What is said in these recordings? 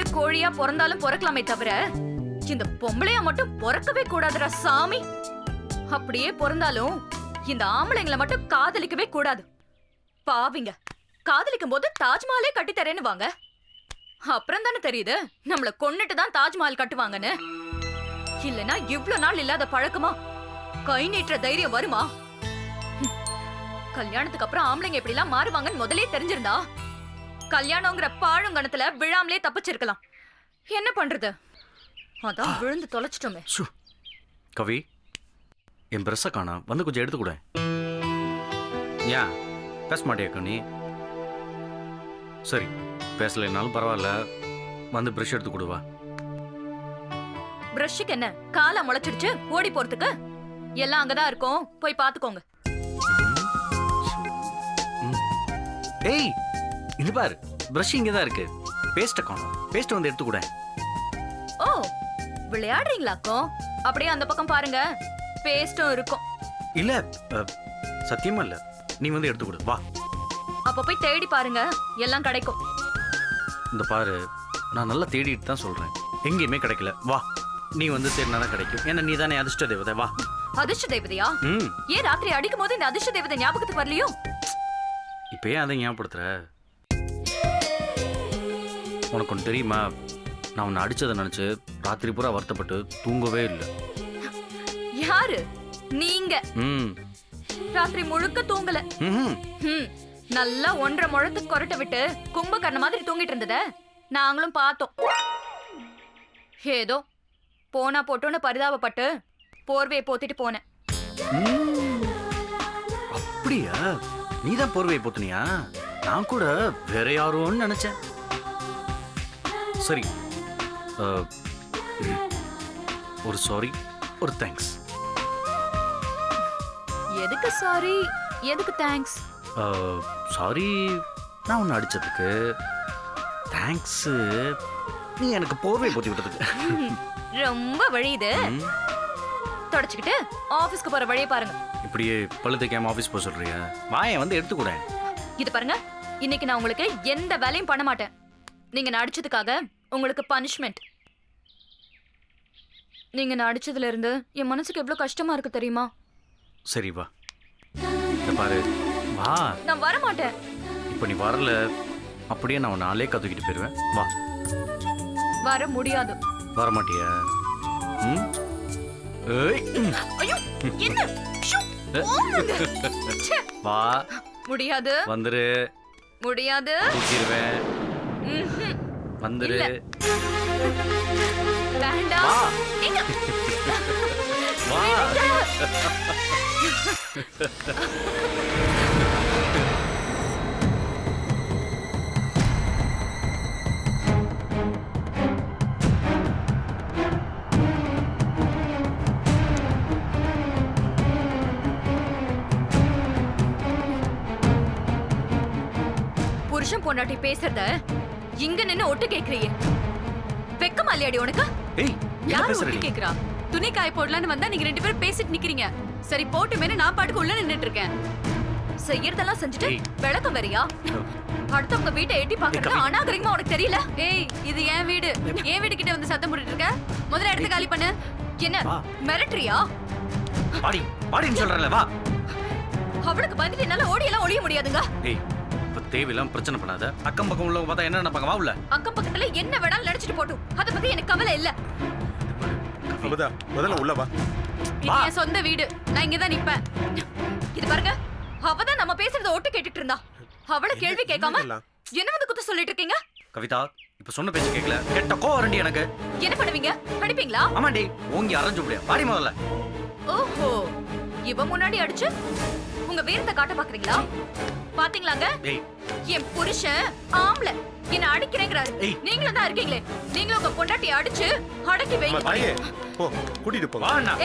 ஆடு கோழியா பிறந்தாலும் பிறக்கலாமே தவிர இந்த பொம்பளையா மட்டும் பிறக்கவே கூடாதுடா சாமி. அப்படியே பிறந்தாலும் இந்த ஆம்பளைங்களை மட்டும் காதலிக்கவே கூடாது. பாவிங்க, காதலிக்கும் போது தாஜ்மஹாலே கட்டி தரேன்னு வாங்க. அப்புறம் தானே தெரியுது நம்மள கொன்னுட்டு தான் தாஜ்மஹால் கட்டுவாங்கன்னு. இல்லனா இவ்வளவு நாள் இல்லாத பழக்கமா கை நீட்டுற தைரியம் வருமா? கல்யாணத்துக்கு அப்புறம் ஆம்பளைங்க எப்படி எல்லாம் மாறுவாங்கன்னு முதலே தெரிஞ்சிருந்தா கல்யாணங்கிற பாழுங்கணத்துல விழாமலே தப்பிச்சிருக்கலாம். என்ன பண்றது, அதான் விழுந்து தொலைச்சிட்டோமே. கவி, என் பிரஸ்ஸை காணா, வந்து கொஞ்சம் எடுத்து கூட. ஏன் பேச மாட்டியாக்கா நீ? சரி, பேசலைனாலும் பரவாயில்ல, வந்து பிரஷ் எடுத்து கொடுவா. பிரஷ்க்கு என்ன காலை முளைச்சிடுச்சு ஓடி போறதுக்கு? எல்லாம் அங்கதான் இருக்கும், போய் பாத்துக்கோங்க. ஏய், இது பாரு, பிரஷ் இங்க தான் இருக்கு. பேஸ்ட காணோம், பேஸ்ட் வந்து எடுத்து கூட. ஓ, விளையாடுறீங்களாக்கோ? அப்படியே அந்த பக்கம் பாருங்க, பேஸ்டும் இருக்கும். இல்ல, சத்தியமா இல்ல, நீ வந்து எடுத்து கொடு, வா. அப்ப போய் தேடி பாருங்க, எல்லாம் கிடைக்கும். இந்த பாரு, நான் நல்லா தேடிட்டு தான் சொல்றேன், எங்கேயுமே கிடைக்கல. வா, நீ வந்து தேடினாதான் கிடைக்கும். ஏன்னா நீ தானே அதிர்ஷ்ட தேவதை. வா. அதிர்ஷ்ட தேவதையா? ஏன் ராத்திரி அடிக்கும் போது இந்த அதிர்ஷ்ட தேவதை ஞாபகத்துக்கு வரலையோ? இப்ப ஏன் அதை ஞாபகப்படுத்துற? உனக்கு ஒன்று தெரியுமா, நான் உன்னை அடிச்சதை நினைச்சு ராத்திரி பூரா வருத்தப்பட்டு தூங்கவே இல்லை. யாரு நீங்க? ராத்திரி முழுக்க தூங்கல. நல்லா 1.5 முழத்துக்கு கொரட்டை விட்டு கும்பகர்ண மாதிரி தூங்கிட்டு இருந்தத நாங்களும் பார்த்தோம். ஏதோ போனா போட்டோன்னு பரிதாபப்பட்டு போர்வையை போத்திட்டு போனேன். அப்படியா? நீதான் போர்வையை போத்துனியா? நான் கூட வேற யாரோன்னு நினைச்சேன். சரி, ஒரு சாரி, ஒரு தேங்க்ஸ். எதுக்கு சாரி, எதுக்கு தேங்க்ஸ்? சாரி நான் உன்னை அடிச்சதுக்கு, தேங்க்ஸ் நீ எனக்கு போர்வை போத்தி விட்டதுக்கு. ரொம்ப வழியுது. தொடச்சுக்கிட்டு ஆபீஸ்க்கு போற வழியை பாருங்க. இப்படியே பல்லு தேய்க்காம ஆபீஸ் போக சொல்றியா? வாயை வந்து எடுத்து கூட. இது பாருங்க, இன்னைக்கு நான் உங்களுக்கு எந்த வேலையும் பண்ண மாட்டேன். நீங்க நடிச்சதுக்காக உங்களுக்கு பனிஷ்மெண்ட். நீங்க நடிச்சதுல இருந்து என் மனசுக்கு எவ்வளவு கஷ்டமா இருக்கு தெரியுமா? சரி வா, பாரு, வா. நான் வர மாட்டேன். இப்ப நீ வரல, அப்படியே நான் நாளே கத்துக்கிட்டு போயிருவேன். வா. வர முடியாது. வர மாட்டியா? ஐயோ, என்ன? வா. முடியாது. வந்துரு. முடியாது. தூக்கிடுவேன். வந்துரு. வேண்டாம். வா. புருஷன் பொண்டாட்டி பேசுறத இங்க நின்னு ஒட்டு கேக்குறீங்க. வெக்கமா இல்லையாடி உனக்கு? ஏய், யார் ஒட்டு கேக்குறா? துணி காய போடலான்னு வந்தா நீங்க 2 பேரும் பேசிட்டு நிக்கிறீங்க. சரி போட்டுமேனு நான் பாட்டுக்கு உள்ள நின்னுட்டு இருக்கேன். செய்யறதெல்லாம் செஞ்சுட்டு விளக்கம் வேறியா? அடுத்தவங்க வீட்டை எட்டி பாக்குறது அநாகரிகமா உனக்கு தெரியல? ஏய், இது என் வீடு. என் வீடு கிட்ட வந்து சத்தம் போட்டுட்டு இருக்க. முதல்ல எடுத்து காலி பண்ணு. என்ன மிரட்டறியா? பாடி பாடின்னு சொல்றல, வா. அவளுக்கு பதில் என்னால ஓடியெல்லாம் ஒளிய முடியாதுங்க. ஏய், இப்ப தேவையில்லாம பிரச்சனை பண்ணாத. அக்கம் பக்கம் உள்ளவங்க பார்த்தா என்ன நினைப்பாங்க? வா உள்ள. அக்கம் பக்கத்துல என்ன வேணாலும் நினைச்சிட்டு போட்டும், அத பத்தி எனக்கு கவலை இல்ல. அமுதா, முதல்ல உள்ள வா. இது என் சொந்த வீடு, நான் இங்கதான் நிப்பேன். இது பாருங்க, அவதான் நம்ம பேசுறத ஓட்டு கேட்டுட்டு இருந்தா. அவள கேள்வி கேட்காம என்ன வந்து குத்த சொல்லிட்டு இருக்கீங்க? கவிதா, இப்ப சொன்ன பேச்சு கேட்கல. கெட்ட கோவரண்டி எனக்கு. என்ன பண்ணுவீங்க? படிப்பீங்களா? ஆமாண்டி, ஓங்கி அரைஞ்சு முடியா. பாடி முதல்ல. ஓஹோ, இவ முன்னாடி அடிச்சு உங்க வீரத்தை காட்ட பாக்குறீங்களா? பாத்தீங்களாங்க, என் புருஷன் ஆம்பளை என்ன அடிக்கிறேங்கிறாரு. நீங்களும் தான் இருக்கீங்களே, நீங்களும் உங்க பொண்டாட்டி அடிச்சு அடக்கி வைங்க. போ, கூட்டிட்டு போ.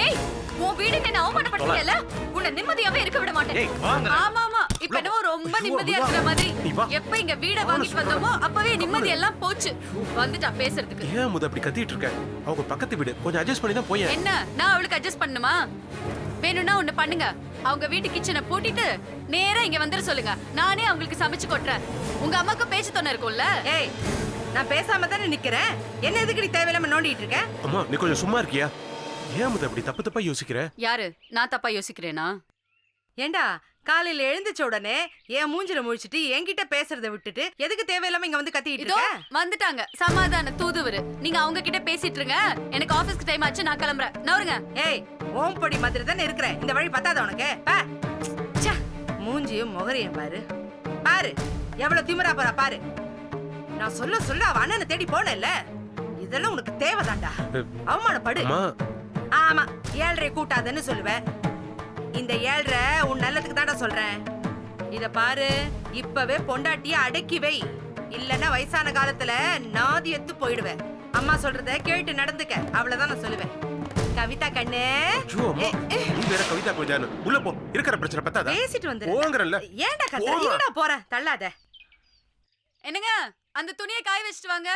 ஏய், உன் வீடு என்ன அவமானப்படுத்தல, உன்னை நிம்மதியாவே இருக்க விட மாட்டேன். ஆமா ஆமா, இப்ப என்னவோ ரொம்ப நிம்மதியா இருக்கிற மாதிரி. எப்ப இங்க வீட வாங்கிட்டு வந்தோமோ அப்பவே நிம்மதி எல்லாம் போச்சு. வந்துட்டா பேசுறதுக்கு. ஏன் முத அப்படி கத்திட்டு இருக்க? அவங்க பக்கத்து வீடு, கொஞ்சம் அட்ஜஸ்ட் பண்ணி தான் போய். என்ன, நான் அவளுக்கு அட்ஜஸ்ட் பண்ணுமா? வேணும்னா ஒண்ணு பண்ணுங்க, அவங்க வீட்டு கிச்சனை பூட்டிட்டு நேரா இங்க வந்துட சொல்லுங்க. நானே அவங்களுக்கு சமைச்சு கொட்டுறேன். உங்க அம்மாக்கு பேச்சு தொண்ண இருக்கும்ல. ஏய், நான் பேசாம தானே நிக்கிறேன். என்ன எதுக்கு நீ தேவையில்லாம நோண்டிட்டு இருக்க? அம்மா நீ கொஞ்சம் சும்மா இருக்கியா? ஏன் அமுதா இப்படி தப்பு தப்பா யோசிக்கிற? யாரு நான் தப்பா யோசிக்கிறேனா? ஏண்டா காலையில எழுந்துச்ச உடனே என் மூஞ்சில முழிச்சிட்டு என்கிட்ட பேசுறதை விட்டுட்டு எதுக்கு தேவையில்லாம இங்க வந்து கத்திட்டு இதோ இருக்க? வந்துட்டாங்க சமாதான தூதுவரு. நீங்க அவங்க கிட்ட பேசிட்டு இருங்க. எனக்கு ஆபீஸ்க்கு டைம் ஆச்சு, நான் கிளம்புறேன். நவருங்க. ஏய் ஓம்பொடி மாதிரி தானே இருக்கிற. இந்த வழி பத்தாத உனக்கு? பா. ச்சே, மூஞ்சியும் முகரையும் பாரு. பாரு எவ்வளவு திமிரா போறா பாரு. நான் சொல்ல சொல்ல அவ அண்ணனை தேடி போனேல்ல. இதெல்லாம் உனக்கு தேவைதான்டா. அவமானப்படு. அம்மா ஆமா 7:30 கூட்டாதன்னு சொல்லுவேன். இந்த 7:30 உன் நல்லதுக்கு தான்டா சொல்றேன். இத பாரு, இப்பவே பொண்டாட்டிய அடக்கி வை. இல்லன்னா வயசான காலத்துல நாதி எத்து போயிடுவேன். அம்மா சொல்றத கேட்டு நடந்துக்க, அவ்வளவுதான் நான் சொல்லுவேன். கவிதா கண்ணு, ஐயோ அம்மா நீ வேற கவிதா கொஞ்சம் உள்ள போ. இருக்கிற பிரச்சனை பத்தாதா? பேசிட்டு வந்து போங்கறல்ல. ஏன்டா கத்த? போமா. இருடா போறேன், தள்ளாத. என்னங்க அந்த துணியை காய வச்சுட்டு வாங்க.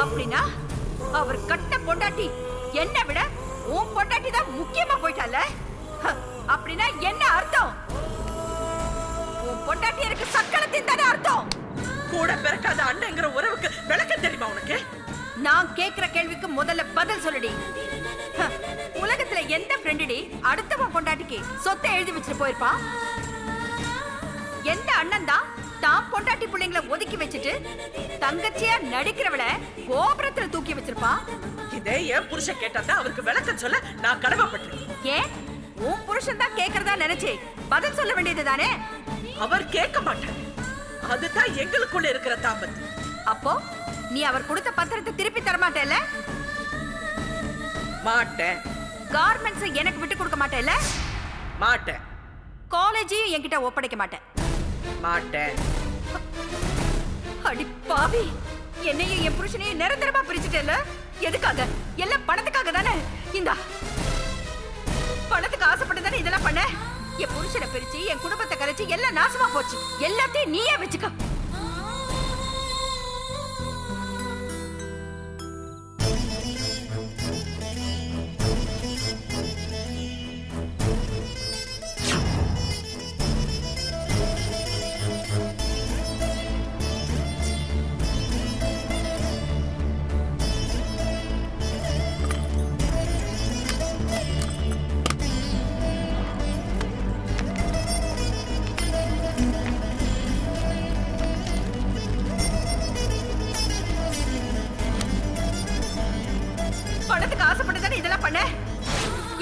அப்படின்னா அவர் கட்ட பொண்டாட்டி என்ன விட உன் பொண்டாட்டி தான் முக்கியமா போயிட்டால. அப்படின்னா என்ன அர்த்தம்? உன் பொண்டாட்டி எனக்கு சக்களத்தின் தானே அர்த்தம். கூட பிறக்காத அண்ணங்கிற உறவுக்கு விளக்கம் தெரியுமா உனக்கு? நான் கேக்குற கேள்விக்கு முதல்ல பதில் சொல்லுடி. உலகத்துல எந்த ஃப்ரெண்டுடி அடுத்தவன் பொண்டாட்டிக்கு சொத்தை எழுதி வச்சுட்டு போயிருப்பான்? எந்த அண்ணன் தான் தான் பொண்டாட்டி பிள்ளைங்களை ஒதுக்கி வச்சுட்டு தங்கச்சியா நடிக்கிறவள கோபுரத்துல தூக்கி வச்சிருப்பான்? இதே என் புருஷன் கேட்டா அவருக்கு விளக்கம் சொல்ல நான் கடமைப்பட்டேன். ஏன் உன் புருஷன் தான் கேக்குறதா நினைச்சே பதில் சொல்ல வேண்டியது தானே? அவர் கேட்க மாட்டார். அதுதான் எங்களுக்குள்ள இருக்கிற தாம்பத்து. அப்போ நீ அவர் கொடுத்த பத்திரத்தை திருப்பி தர மாட்டேல்ல? மாட்டேன். கார்மெண்ட்ஸ் எனக்கு விட்டு கொடுக்க மாட்டேல்ல? மாட்டேன். காலேஜையும் என்கிட்ட ஒப்படைக்க மாட்டேன். மாட்டேன். அடி பாவி, என்னையும் என் புருஷனையும் நிரந்தரமா பிரிச்சுட்டேல்ல? எதுக்காக? எல்லாம் பணத்துக்காக தானே? இந்தா பணத்துக்கு ஆசைப்பட்டு தானே இதெல்லாம் பண்ண. என் புருஷனை பிரிச்சு என் குடும்பத்தை கரைச்சு எல்லாம் நாசமா போச்சு. எல்லாத்தையும் நீயே வச்சுக்க. பணத்துக்கு ஆசைப்பட்டு தானே இதெல்லாம் பண்ண.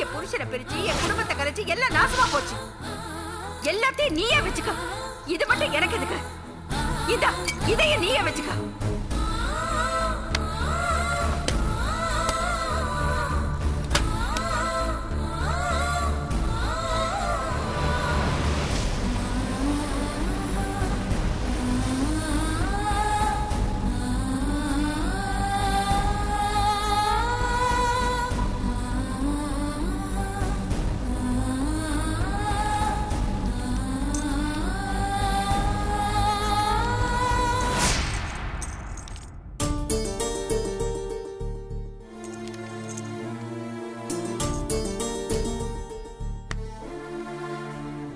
என் புருஷனை பிரிச்சு என் குடும்பத்தை கரைச்சு எல்லாம் நாசமா போச்சு. எல்லாத்தையும் நீயே வச்சுக்க. இது மட்டும் எனக்கு எதுக்கு? இதா இதையும் நீயே வச்சுக்க.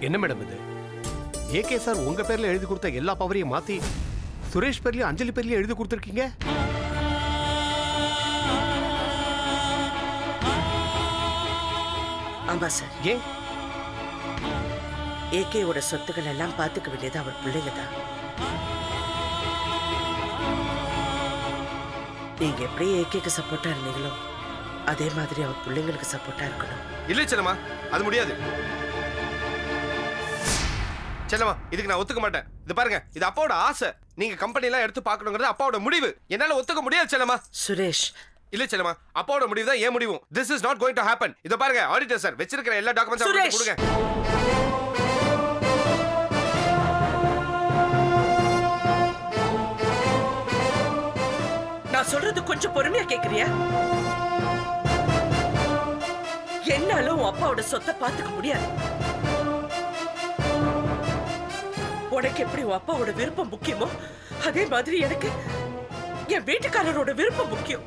என்ன மேடம் இது? ஏகே சார் உங்க பேர்ல எழுதி கொடுத்த எல்லா பவரையும் மாத்தி சுரேஷ் பேர்லயும் அஞ்சலி பேர்லயும் எழுதி கொடுத்துருக்கீங்க. ஆமா சார். ஏன்? ஏகேவோட சொத்துக்கள் எல்லாம் பாத்துக்க வேண்டியது அவர் பிள்ளைங்க தான். நீங்க எப்படி ஏகேக்கு சப்போர்ட்டா இருந்தீங்களோ அதே மாதிரி அவர் பிள்ளைங்களுக்கு சப்போர்ட்டா இருக்கணும். இல்லை செல்லம்மா, அது முடியாது. செல்லம்மா, இதுக்கு நான் ஒத்துக்க மாட்டேன். இது பாருங்க, இது அப்பாவோட ஆசை. நீங்க கம்பெனி எல்லாம் எடுத்து பார்க்கணுங்கிறது அப்பாவோட முடிவு. என்னால ஒத்துக்க முடியாது செல்லம்மா. சுரேஷ், இல்ல செல்லம்மா, அப்பாவோட முடிவு தான் ஏன் முடிவும். This is not going to happen. இத பாருங்க ஆடிட்டர் சார், வச்சிருக்கிற எல்லா டாக்குமெண்ட்ஸும் கொடுங்க. நான் சொல்றது கொஞ்சம் பொறுமையா கேக்குறியா? என்னால உன் அப்பாவோட சொத்தை பாத்துக்க முடியாது. உனக்கு எப்படி உன் அப்பாவோட விருப்பம் முக்கியமோ அதே மாதிரி எனக்கு என் வீட்டுக்காரரோட விருப்பம் முக்கியம்.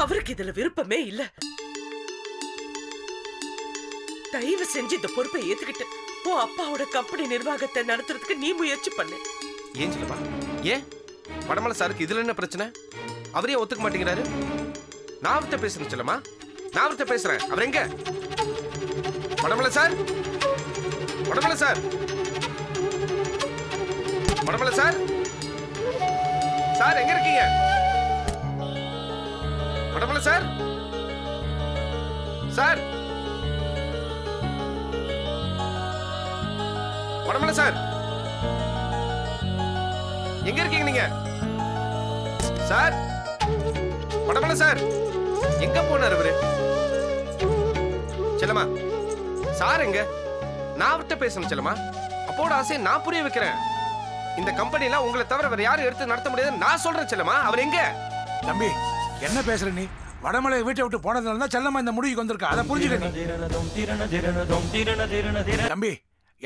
அவருக்கு இதுல விருப்பமே இல்ல. தயவு செஞ்சு இந்த பொறுப்பை ஏத்துக்கிட்டு உன் அப்பாவோட கம்பெனி நிர்வாகத்தை நடத்துறதுக்கு நீ முயற்சி பண்ணு. ஏன் செல்லமா? ஏன் வடமலை சாருக்கு இதுல என்ன பிரச்சனை? அவரே ஒத்துக்க மாட்டேங்கிறாரு. நான் அவர்கிட்ட பேசுறேன் செல்லமா, நான் அவர்கிட்ட பேசுறேன். அவர் எங்க? வடமலை சார், வடமலை சார், வடமலை சார், சார் எங்க இருக்கீங்க? வடமலை சார், சார், வடமலை சார், எங்க இருக்கீங்க நீங்க? சார், வடமலை சார், எங்க போனார் அவரு? செல்லமா, சார் எங்க? நான் அவர்கிட்ட பேசணும் செல்லமா. அப்போட ஆசையை நான் புரிய வைக்கிறேன். இந்த கம்பெனில உங்களை தவிர வேற யாரும் எடுத்து நடத்த முடியாது நான் சொல்றேன் செல்லமா. அவர் எங்க? தம்பி என்ன பேசுற நீ? வடமலை வீட்டை விட்டு போனதுனால தான் செல்லம்மா இந்த முடிவுக்கு வந்திருக்கா. அதை புரிஞ்சுக்க நீ. தம்பி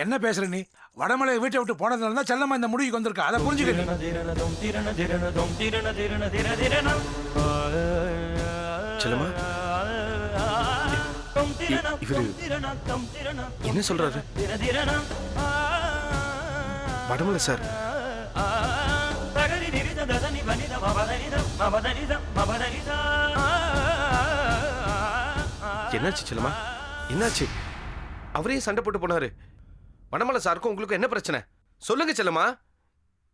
என்ன பேசுற நீ? வடமலை வீட்டை விட்டு போனதுனால தான் செல்லம்மா இந்த முடிவுக்கு வந்திருக்கா. அதை புரிஞ்சுக்க நீ. செல்லமா, இவரு என்ன சொல்றாரு? வடமலை சார் என்னாச்சு செல்லமா? என்னாச்சு? அவரையும் சண்டை போட்டு போனாரு. வடமலை சாருக்கும் உங்களுக்கு என்ன பிரச்சனை? சொல்லுங்க செல்லமா,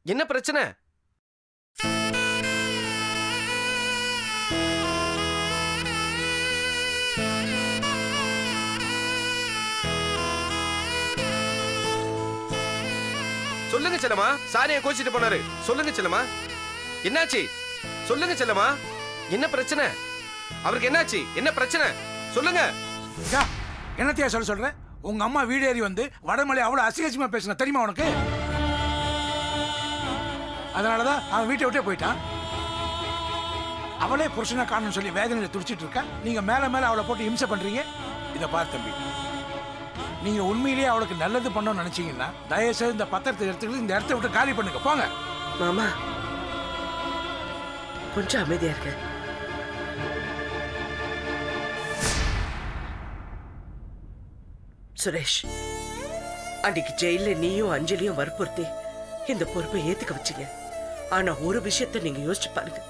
என்ன பிரச்சனை? சொல்லுங்க செல்லமா. சாரியை கோச்சிட்டு போனாரு. சொல்லுங்க செல்லமா, என்னாச்சு? சொல்லுங்க செல்லமா, என்ன பிரச்சனை? அவருக்கு என்னாச்சு? என்ன பிரச்சனை? சொல்லுங்க. என்னத்தையா சொல்ற? உங்க அம்மா வீடு ஏறி வந்து வடமலை அவ்வளவு அசிங்கமா பேசுன தெரியுமா உனக்கு? அதனாலதான் அவன் வீட்டை விட்டே போயிட்டான். அவளே புருஷனை காணும்னு சொல்லி வேதனையில துடிச்சிட்டு இருக்கா. நீங்க மேல மேல அவளை போட்டு இம்சை பண்றீங்க. இதை பாரு தம்பி, நீங்க உண்மையிலேயே அவளுக்கு நல்லது பண்ணணும்னு நினைச்சீங்கன்னா தயவு செய்து இந்த பத்திரத்தை எடுத்துக்கிட்டு இந்த இடத்த விட்டு காலி பண்ணுங்க. போங்க. மாமா கொஞ்சம் அமைதியா இருக்க. சுரேஷ், அன்னைக்கு ஜெயில நீயும் அஞ்சலியும் வற்புறுத்தி இந்த பொறுப்பை ஏத்துக்க வச்சீங்க. ஆனா ஒரு விஷயத்தை நீங்க யோசிச்சு பாருங்க.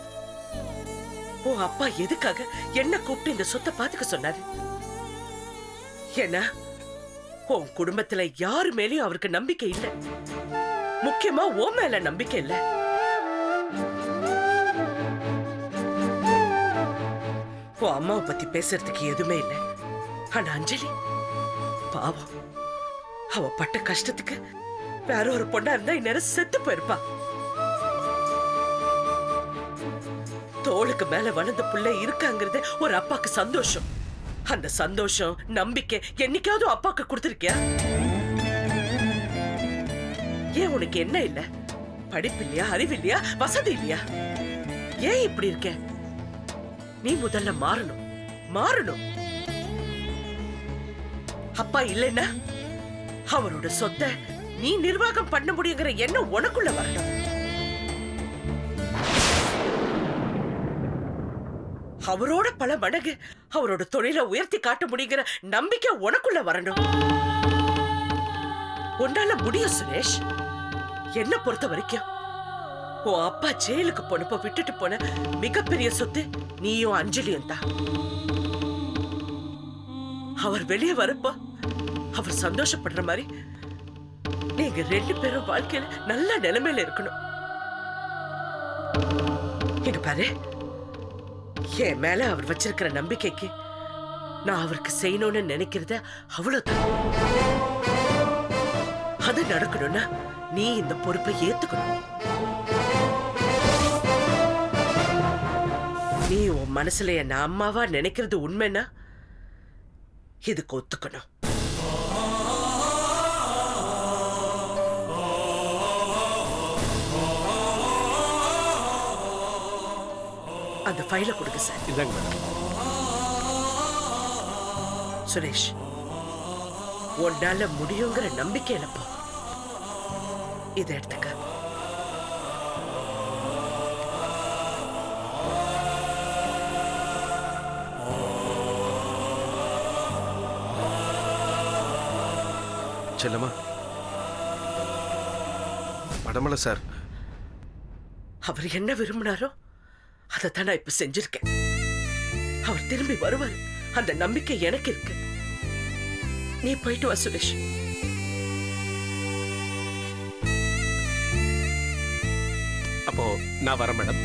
உன் அப்பா எதுக்காக என்ன கூப்பிட்டு இந்த சொத்தை பாத்துக்க சொன்னாரு? ஏன்னா உன் குடும்பத்துல யாரு மேலயும் அவருக்கு நம்பிக்கை இல்ல. முக்கியமா உன் மேல நம்பிக்கை இல்ல. உன் அம்மாவை பத்தி பேசுறதுக்கு எதுவுமே இல்லை. ஆனா அஞ்சலி பாவம், அவ பட்ட கஷ்டத்துக்கு வேற ஒரு பொண்ணா இருந்தா இந்நேரம் செத்து போயிருப்பா. தோளுக்கு மேல வளர்ந்த புள்ள இருக்காங்கிறது ஒரு அப்பாக்கு சந்தோஷம். அந்த சந்தோஷம் நம்பிக்கை என்னைக்காவது அப்பாக்கு கொடுத்திருக்கியா? ஏன் உனக்கு என்ன இல்ல? படிப்பு இல்லையா, அறிவு இல்லையா, வசதி இல்லையா? ஏன் இப்படி இருக்க? நீ முதல்ல மாறணும், மாறணும். அப்பா இல்லைன்னா அவரோட சொத்தை நீ நிர்வாகம் பண்ண முடியுங்கிற எண்ணம் உனக்குள்ள வரணும். அவரோட பல மடங்கு அவரோட தொழிலை உயர்த்தி காட்ட முடியுங்கிற நம்பிக்கை உனக்குள்ள வரணும். உன்னால முடியும் சுரேஷ். என்ன பொறுத்த வரைக்கும் உன் அப்பா ஜெயிலுக்கு போனப்ப விட்டுட்டு போன மிகப்பெரிய சொத்து நீயும் அஞ்சலியும் தான். அவர் வெளியே வரப்போ அவர் சந்தோஷப்படுற மாதிரி நீங்க ரெண்டு பேரும் வாழ்க்கையில நல்ல நிலைமையில இருக்கணும். இது பாரு, என் மேல அவர் வச்சிருக்கிற நம்பிக்கைக்கு நான் அவருக்கு செய்யணும்னு நினைக்கிறத அவ்வளவுதான். அது நடக்கணும்னா நீ இந்த பொறுப்பை ஏத்துக்கணும். நீ உன் மனசுல என்ன அம்மாவா நினைக்கிறது உண்மைன்னா இதுக்கு ஒத்துக்கணும். அந்த ஃபைலை கொடுங்க சார். இதாங்க மேடம். சுரேஷ், உன்னால முடியுங்கிற நம்பிக்கையில போ. இதை எடுத்துக்க. செல்லம்மா, வடமலை சார் அவர் என்ன விரும்பினாரோ அதைத்தான் நான் இப்ப செஞ்சிருக்கேன். அவர் திரும்பி வருவார், அந்த நம்பிக்கை எனக்கு இருக்கு. நீ போயிட்டு வா சுரேஷ். அப்போ நான் வரேன் மேடம்.